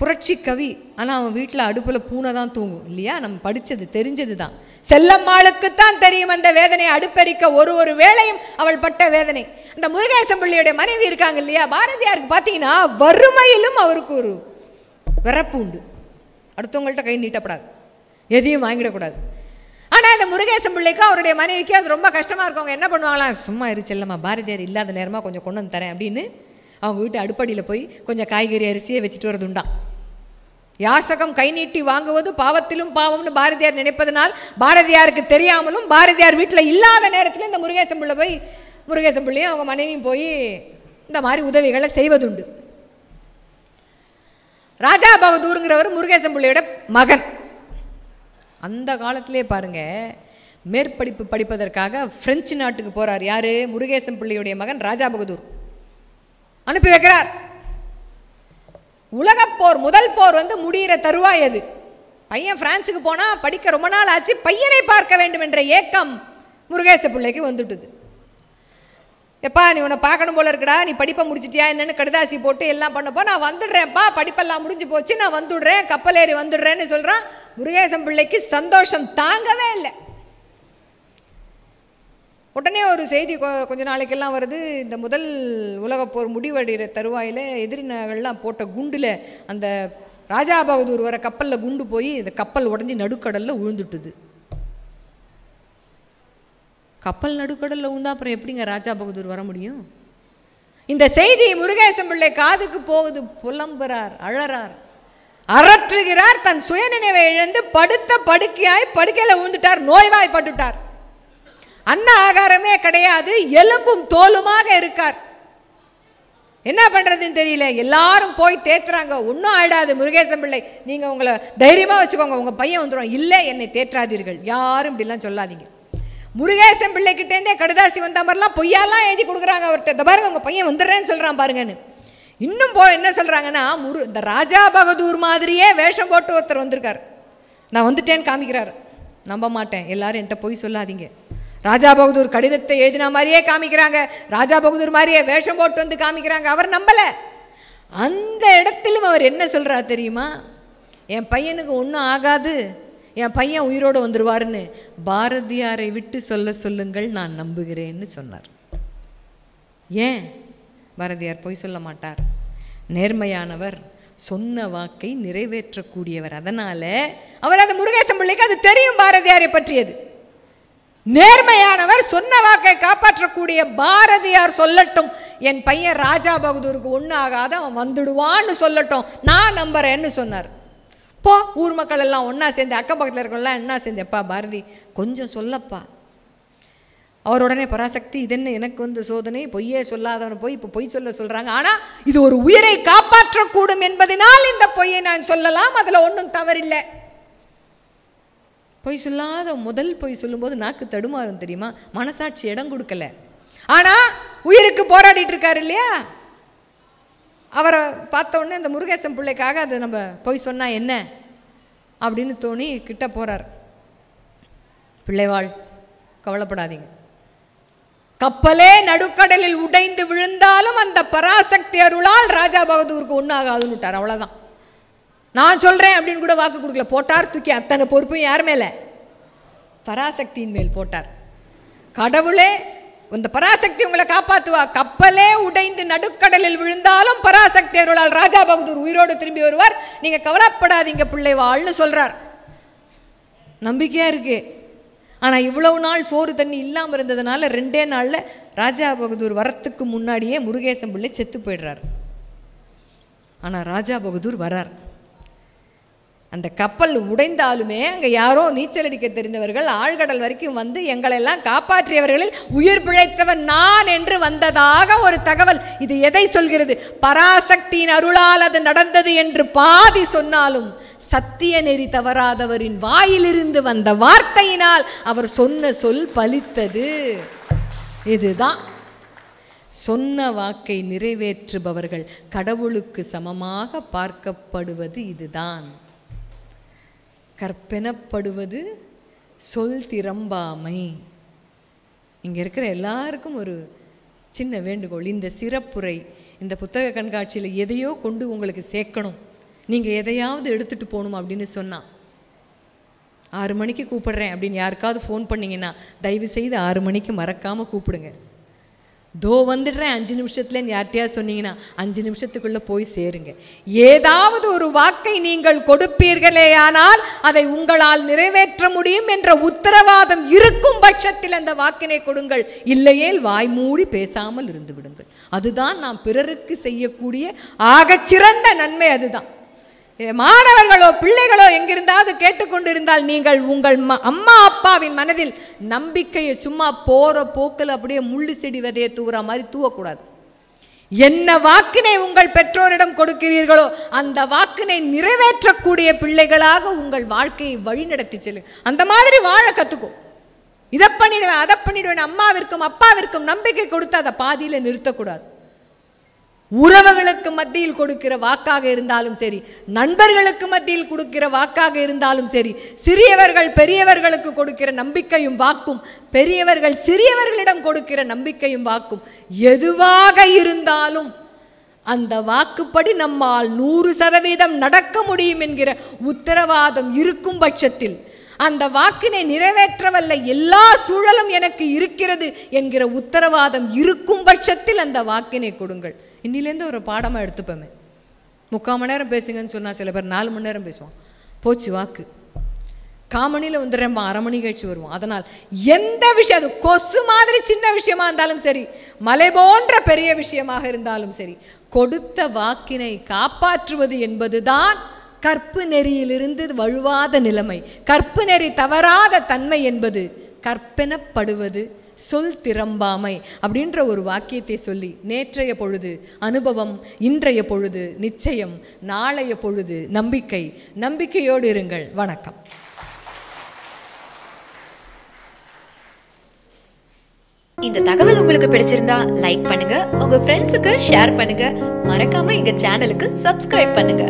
புரட்சி கவி. ஆனால் அவன் வீட்டில் அடுப்பில் பூனை தான் தூங்கும் இல்லையா? நம்ம படித்தது தெரிஞ்சது தான். செல்லம்மாளுக்குத்தான் தெரியும் அந்த வேதனை. அடுப்பெரிக்க ஒரு வேளையும் அவள் பட்ட வேதனை. அந்த முருகேசன் பிள்ளையுடைய மனைவி இருக்காங்க இல்லையா, பாரதியாருக்கு பார்த்தீங்கன்னா வறுமையிலும் அவருக்கு ஒரு விறப்பு உண்டு. அடுத்தவங்கள்ட்ட கை நீட்டப்படாது, எதையும் வாங்கிடக்கூடாது. ஆனால் இந்த முருகேசன் பிள்ளைக்கும் அவருடைய மனைவிக்கு அது ரொம்ப கஷ்டமாக இருக்கும். அவங்க என்ன பண்ணுவாங்களாம், சும்மா இருச்சல்லம்மா, பாரதியார் இல்லாத நேரமாக கொஞ்சம் கொண்டு வந்து தரேன் அப்படின்னு அவங்க வீட்டு அடுப்படியில் போய் கொஞ்சம் காய்கறி அரிசியை வச்சுட்டு வரது உண்டாம். யாசகம் கை நீட்டி வாங்குவது பாவத்திலும் பாவம்னு பாரதியார் நினைப்பதனால் பாரதியாருக்கு தெரியாமலும் பாரதியார் வீட்டில் இல்லாத நேரத்தில் இந்த முருகேசன் பிள்ளையும் அவங்க மனைவியும் போய் இந்த மாதிரி உதவிகளை செய்வதுண்டு. ராஜா பகதூருங்கிறவர் முருகேசன் பிள்ளையோட மகன். அந்த காலத்திலே பாருங்க, மேற்படிப்பு படிப்பதற்காக பிரெஞ்சு நாட்டுக்கு போறார். யாரு? முருகேசன் பிள்ளையுடைய மகன் ராஜா பகதூர் அனுப்பி வைக்கிறார். உலகப்போர், முதல் போர் முடிகிற தருவாய் அது. பையன் பிரான்ஸுக்கு போனால் படிக்க ரொம்ப நாள் ஆச்சு. பையனை பார்க்க வேண்டும் என்ற ஏக்கம் முருகேச பிள்ளைக்கு வந்துட்டுது. எப்பா நீ உன்னை பார்க்கணும் போல இருக்கடா, நீ படிப்பை முடிச்சிட்டியா என்னன்னு கடிதாசி போட்டு எல்லாம் பண்ணப்போ நான் வந்துடுறேன்ப்பா, படிப்பெல்லாம் முடிஞ்சு போச்சு, நான் வந்துடுறேன், கப்பல் ஏறி வந்துடுறேன்னு சொல்கிறான். முருகேசன் பிள்ளைக்கு சந்தோஷம் தாங்கவே இல்லை. உடனே ஒரு செய்தி கொஞ்ச நாளைக்கெல்லாம் வருது. இந்த முதல் உலகப்போர் முடிவடைகிற தருவாயில் எதிரினர்கள்லாம் போட்ட குண்டில் அந்த ராஜா பகதூர் வர கப்பலில் குண்டு போய் இந்த கப்பல் உடஞ்சி நடுக்கடலில் விழுந்துட்டுது. கப்பல் நடுக்கடலில் விழுந்தா அப்புறம் எப்படிங்க ராஜா பகதூர் வர முடியும்? இந்த செய்தி முருகேசன் பிள்ளை காதுக்கு போகுது. புலம்புறார், அழறார், அரற்றுகிறார். தன் சுயநினைவை இழந்து படுத்த படுக்கையாய் படுக்கையில் விழுந்துட்டார். நோய்வாய்ப்பட்டுட்டார். அன்ன ஆகாரமே கிடையாது, எலும்பும் தோலுமாக இருக்கார். என்ன பண்ணுறதுன்னு தெரியல. எல்லாரும் போய் தேத்துறாங்க. ஒன்றும் ஆயிடாது முருகேசன் பிள்ளை, நீங்கள் உங்களை தைரியமாக வச்சுக்கோங்க, உங்கள் பையன் வந்துடும். இல்லை, என்னை தேற்றாதீர்கள், யாரும் இப்படிலாம் சொல்லாதீங்க. முருகேசன் பிள்ளைக்கிட்டேருந்தே கடிதாசி வந்த மாதிரிலாம் பொய்யாலாம் எழுதி கொடுக்குறாங்க அவர்கிட்ட. இந்த பாருங்க உங்கள் பையன் வந்துடுறேன்னு சொல்கிறான் பாருங்கன்னு. இன்னும் என்ன சொல்கிறாங்கன்னா, இந்த ராஜா பகதூர் மாதிரியே வேஷம் போட்டு ஒருத்தர் வந்திருக்கார். நான் வந்துட்டேன்னு காமிக்கிறார். நம்ப மாட்டேன், எல்லாரும் என்கிட்ட பொய் சொல்லாதீங்க. ராஜா பகதூர் கடிதத்தை எழுதின மாதிரியே காமிக்கிறாங்க, ராஜா பகதூர் மாதிரியே வேஷம் போட்டு வந்து காமிக்கிறாங்க. அவர் நம்பலை. அந்த இடத்திலும் அவர் என்ன சொல்கிறார் தெரியுமா? என் பையனுக்கு ஒன்றும் ஆகாது, என் பையன் உயிரோடு வந்துடுவாருன்னு பாரதியாரை விட்டு சொல்லுங்கள், நான் நம்புகிறேன்னு சொன்னார். ஏன்? பாரதியார் பொய் சொல்ல மாட்டார், நேர்மையானவர், சொன்ன வாக்கை நிறைவேற்றக்கூடியவர். அதனால் அவர் அந்த முருகேசன் பிள்ளைக்கு அது தெரியும், பாரதியாரை பற்றியது. நேர்மையானவர், சொன்ன வாக்கை காப்பாற்றக்கூடிய பாரதியார் சொல்லட்டும், என் பையன் ராஜா பகதூருக்கு ஒன்றும் ஆகாத, அவன் வந்துடுவான்னு சொல்லட்டும், நான் நம்புறேன்னு சொன்னார். போ, ஊர் மக்கள் எல்லாம் ஒன்றா சேர்ந்து, அக்கம் பக்கத்தில் இருக்கவங்களாம் என்ன சேர்ந்து, எப்பா பாரதி கொஞ்சம் சொல்லப்பா. அவர் உடனே பராசக்தி, இது என்ன எனக்கு சோதனை, பொய்யே சொல்லாதவனை போய் இப்போ பொய் சொல்கிறாங்க. ஆனால் இது ஒரு உயிரை காப்பாற்றக்கூடும் என்பதனால் இந்த பொய்யை நான் சொல்லலாம், அதில் ஒன்றும் தவறில்லை. பொய் சொல்லாத முதல் பொய் சொல்லும்போது நாக்கு தடுமாறும் தெரியுமா? மனசாட்சி இடம் கொடுக்கல. ஆனால் உயிருக்கு போராடிட்டு இருக்காரு இல்லையா, அவரை பார்த்த உடனே இந்த முருகேசன் பிள்ளைக்காக அது நம்ம பொய் சொன்னா என்ன அப்படின்னு தோணி கிட்ட போறார். பிள்ளைவாள், கவலைப்படாதீங்க, கப்பலே நடுக்கடலில் உடைந்து விழுந்தாலும் அந்த பராசக்தி அருளால் ராஜா பகதூருக்கு ஒன்றாகாதுன்னு விட்டார். அவ்வளோதான், நான் சொல்கிறேன் அப்படின்னு கூட வாக்கு கொடுக்கல. போட்டார், தூக்கி அத்தனை பொறுப்பையும் யார் மேலே? பராசக்தியின் மேல் போட்டார். கடவுளே, இந்த பராசக்தி உங்களை காப்பாற்றுவா. கப்பலே உடைந்து நடுக்கடலில் விழுந்தாலும் பராசக்தி அருளால் ராஜா பகதூர் உயிரோடு திரும்பி வருவார், நீங்கள் கவலைப்படாதீங்க பிள்ளைவாள்னு சொல்கிறார். நம்பிக்கையாக இருக்கு. ஆனால் இவ்வளவு நாள் சோறு தண்ணி இல்லாமல் இருந்ததுனால 2 நாளில் ராஜா பகதூர் வரத்துக்கு முன்னாடியே முருகேசன் பிள்ளை செத்து போயிடுறார். ஆனால் ராஜா பகதூர் வரார். அந்த கப்பல் உடைந்தாலுமே அங்கே யாரோ நீச்சல் அடிக்க தெரிந்தவர்கள் ஆழ்கடல் வரைக்கும் வந்து எங்களெல்லாம் காப்பாற்றியவர்களில் உயிர் பிழைத்தவன் நான் என்று வந்ததாக ஒரு தகவல். இது எதை சொல்கிறது? பராசக்தியின் அருளால் அது நடந்தது என்று பாதி சொன்னாலும் சத்திய நெறி தவறாதவரின் வாயிலிருந்து வந்த வார்த்தையினால் அவர் சொன்ன சொல் பலித்தது. இதுதான் சொன்ன வாக்கை நிறைவேற்றுபவர்கள் கடவுளுக்கு சமமாக பார்க்கப்படுவது இதுதான். கற்பெனப்படுவது சொல் திறம்பாமை. இங்கே இருக்கிற எல்லாருக்கும் ஒரு சின்ன வேண்டுகோள். இந்த சிறப்புரை, இந்த புத்தக கண்காட்சியில் எதையோ கொண்டு உங்களுக்கு சேர்க்கணும், நீங்கள் எதையாவது எடுத்துகிட்டு போகணும் அப்படின்னு சொன்னால் 6 மணிக்கு கூப்பிடுறேன் அப்படின்னு யாருக்காவது ஃபோன் பண்ணிங்கன்னா தயவுசெய்து 6 மணிக்கு மறக்காமல் கூப்பிடுங்க. தோ வந்துடுறேன் 5 நிமிஷத்துலன்னு யார்கிட்டயா சொன்னீங்கன்னா 5 நிமிஷத்துக்குள்ளே போய் சேருங்க. ஏதாவது ஒரு வாக்கை நீங்கள் கொடுப்பீர்களே ஆனால் அதை உங்களால் நிறைவேற்ற முடியும் என்ற உத்தரவாதம் இருக்கும் பட்சத்தில் அந்த வாக்கினை கொடுங்கள். இல்லையேல் வாய் மூடி பேசாமல் இருந்து விடுங்கள். அதுதான் நாம் பிறருக்கு செய்யக்கூடிய ஆகச்சிறந்த நன்மை. அதுதான். மாணவர்களோ பிள்ளைகளோ எங்கிருந்தாவது கேட்டுக்கொண்டிருந்தால் நீங்கள் உங்கள் அம்மா அப்பாவின் மனதில் நம்பிக்கையை சும்மா போற போக்கில் அப்படியே முள்ளு செடி விதையை தூவுற மாதிரி தூவக்கூடாது. என்ன வாக்கினை உங்கள் பெற்றோரிடம் கொடுக்கிறீர்களோ அந்த வாக்கினை நிறைவேற்றக்கூடிய பிள்ளைகளாக உங்கள் வாழ்க்கையை வழிநடத்தி செல்லுங்க. அந்த மாதிரி வாழ கற்றுக்கும். இதை பண்ணிடுவேன் அதை பண்ணிடுவேன் அம்மாவிற்கும் அப்பாவிற்கும் நம்பிக்கை கொடுத்து அதை பாதியில் நிறுத்தக்கூடாது. உறவுகளுக்கு மத்தியில் கொடுக்கிற வாக்காக இருந்தாலும் சரி, நண்பர்களுக்கு மத்தியில் கொடுக்கிற வாக்காக இருந்தாலும் சரி, சிறியவர்கள் பெரியவர்களுக்கு கொடுக்கிற நம்பிக்கையும் வாக்கும், பெரியவர்கள் சிறியவர்களிடம் கொடுக்கிற நம்பிக்கையும் வாக்கும் எதுவாக இருந்தாலும் அந்த வாக்குப்படி நம்மால் 100% நடக்க முடியும் என்கிற உத்தரவாதம் இருக்கும் பட்சத்தில், அந்த வாக்கினை நிறைவேற்றவல்ல எல்லா சூழலும் எனக்கு இருக்கிறது என்கிற உத்தரவாதம் இருக்கும் பட்சத்தில் அந்த வாக்கினை கொடுங்கள். இன்னிலேருந்து ஒரு பாடமாக எடுத்துப்போமே. 3/4 மணி நேரம் பேசுங்கன்னு சொன்னால் சில பேர் 4 மணி நேரம் பேசுவான். போச்சு வாக்கு. 1/4 மணியில் வந்துடுறேன், 1/2 மணி கழிச்சு வருவோம். அதனால் எந்த விஷயம், அது கொசு மாதிரி சின்ன விஷயமா இருந்தாலும் சரி, மலை போன்ற பெரிய விஷயமாக இருந்தாலும் சரி, கொடுத்த வாக்கினை காப்பாற்றுவது என்பதுதான் கற்பு நெறியிலிருந்து வழுவாத நிலைமை. கற்பு நெறி தவறாத தன்மை என்பது கற்பெனப்படுவது சொல் திறம்பாமை அப்படின்ற ஒரு வாக்கியத்தை சொல்லி நேற்றைய பொழுது அனுபவம், இன்றைய பொழுது நிச்சயம், நாளைய பொழுது நம்பிக்கை. நம்பிக்கையோடு இருங்கள். வணக்கம். இந்த தகவல் உங்களுக்கு பிடிச்சிருந்தா லைக் பண்ணுங்க, உங்க ஃப்ரெண்ட்ஸுக்கு ஷேர் பண்ணுங்க, மறக்காம எங்க சேனலுக்கு சப்ஸ்கிரைப் பண்ணுங்க.